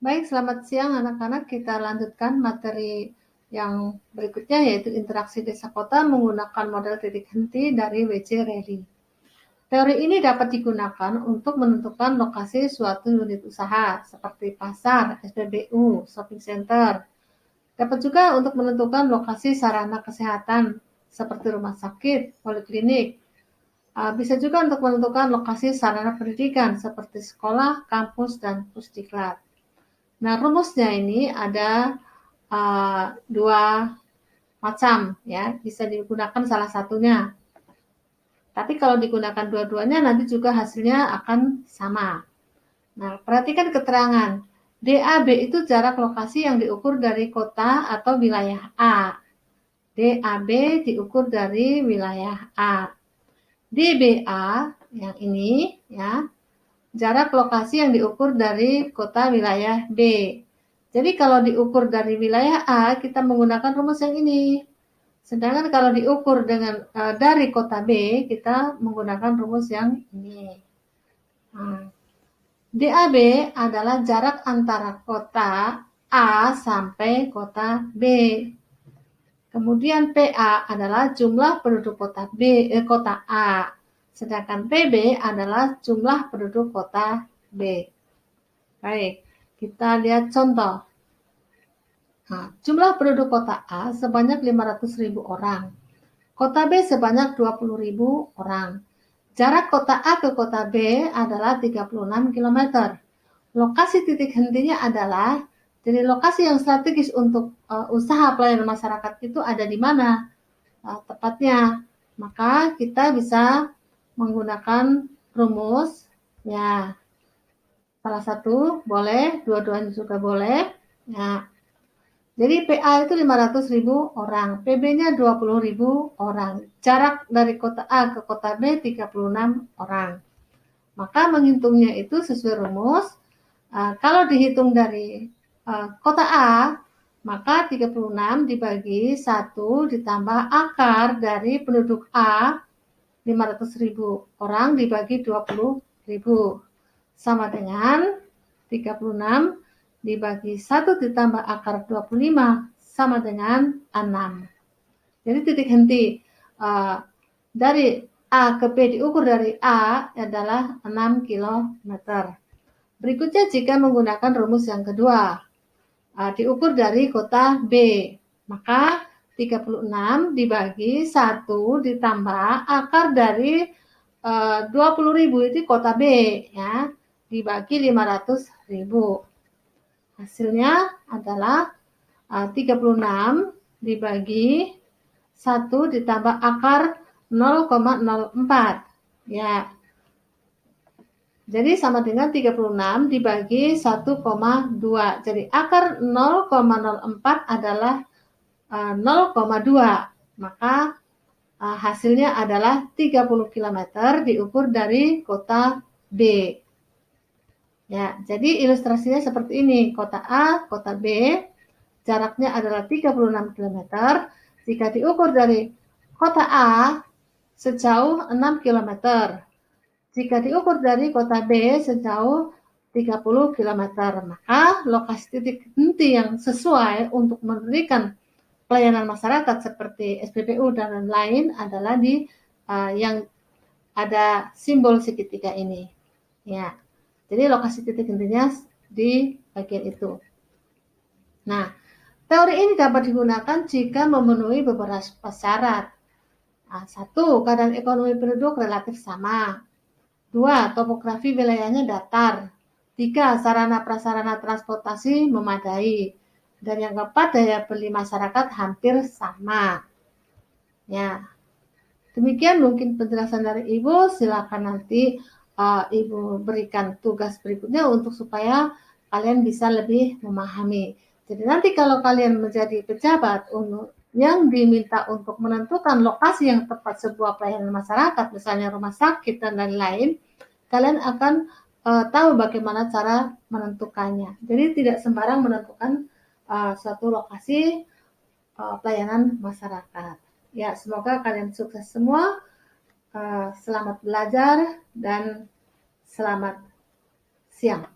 Baik, selamat siang anak-anak. Kita lanjutkan materi yang berikutnya, yaitu interaksi desa kota menggunakan model titik henti dari W.C. Reilly. Teori ini dapat digunakan untuk menentukan lokasi suatu unit usaha, seperti pasar, SPBU, shopping center. Dapat juga untuk menentukan lokasi sarana kesehatan, seperti rumah sakit, poliklinik. Bisa juga untuk menentukan lokasi sarana pendidikan, seperti sekolah, kampus, dan pusdiklat. Nah, rumusnya ini ada dua macam, ya, bisa digunakan salah satunya. Tapi kalau digunakan dua-duanya nanti juga hasilnya akan sama. Nah, perhatikan keterangan. DAB itu jarak lokasi yang diukur dari kota atau wilayah A. DAB diukur dari wilayah A. DBA yang ini, ya, jarak lokasi yang diukur dari kota wilayah B. Jadi kalau diukur dari wilayah A, kita menggunakan rumus yang ini. Sedangkan kalau diukur dengan dari kota B, kita menggunakan rumus yang ini. DAB adalah jarak antara kota A sampai kota B. Kemudian PA adalah jumlah penduduk kota A. Sedangkan PB adalah jumlah penduduk kota B. Baik, kita lihat contoh. Nah, jumlah penduduk kota A sebanyak 500.000 orang. Kota B sebanyak 20.000 orang. Jarak kota A ke kota B adalah 36 km. Lokasi titik hentinya adalah, jadi lokasi yang strategis untuk usaha pelayanan masyarakat itu ada di mana tepatnya. Maka kita bisa menggunakan rumus, ya, salah satu boleh, dua-duanya juga boleh. Ya. Jadi PA itu 500.000 orang, PB-nya 20.000 orang. Jarak dari kota A ke kota B 36 orang. Maka menghitungnya itu sesuai rumus. Kalau dihitung dari kota A, maka 36 dibagi 1 ditambah akar dari penduduk A 500.000 orang dibagi 20.000 sama dengan 36 dibagi 1 ditambah akar 25 sama dengan 6. Jadi titik henti dari A ke B diukur dari A adalah 6 km. Berikutnya jika menggunakan rumus yang kedua, diukur dari kota B, maka 36 dibagi 1 ditambah akar dari 20.000 itu kota B, ya, dibagi 500.000. Hasilnya adalah 36 dibagi 1 ditambah akar 0,04. Ya. Jadi sama dengan 36 dibagi 1,2. Jadi akar 0,04 adalah 0,2. Maka hasilnya adalah 30 km diukur dari kota B. Ya, jadi ilustrasinya seperti ini. Kota A, kota B, jaraknya adalah 36 km. Jika diukur dari kota A sejauh 6 km. Jika diukur dari kota B sejauh 30 km, maka lokasi titik henti yang sesuai untuk memberikan pelayanan masyarakat seperti SPBU dan lain-lain adalah di yang ada simbol segitiga ini. Ya. Jadi lokasi titik hentinya di bagian itu. Nah, teori ini dapat digunakan jika memenuhi beberapa syarat. 1. Keadaan ekonomi penduduk relatif sama. 2. Topografi wilayahnya datar. 3. Sarana prasarana transportasi memadai. Dan yang keempat, daya beli masyarakat hampir sama. Ya. Demikian mungkin penjelasan dari Ibu. Silakan nanti Ibu berikan tugas berikutnya untuk supaya kalian bisa lebih memahami. Jadi nanti kalau kalian menjadi pejabat yang diminta untuk menentukan lokasi yang tepat sebuah pelayanan masyarakat, misalnya rumah sakit dan lain-lain, kalian akan tahu bagaimana cara menentukannya. Jadi tidak sembarang menentukan suatu lokasi pelayanan masyarakat. Ya, semoga kalian sukses semua. Selamat belajar dan selamat siang.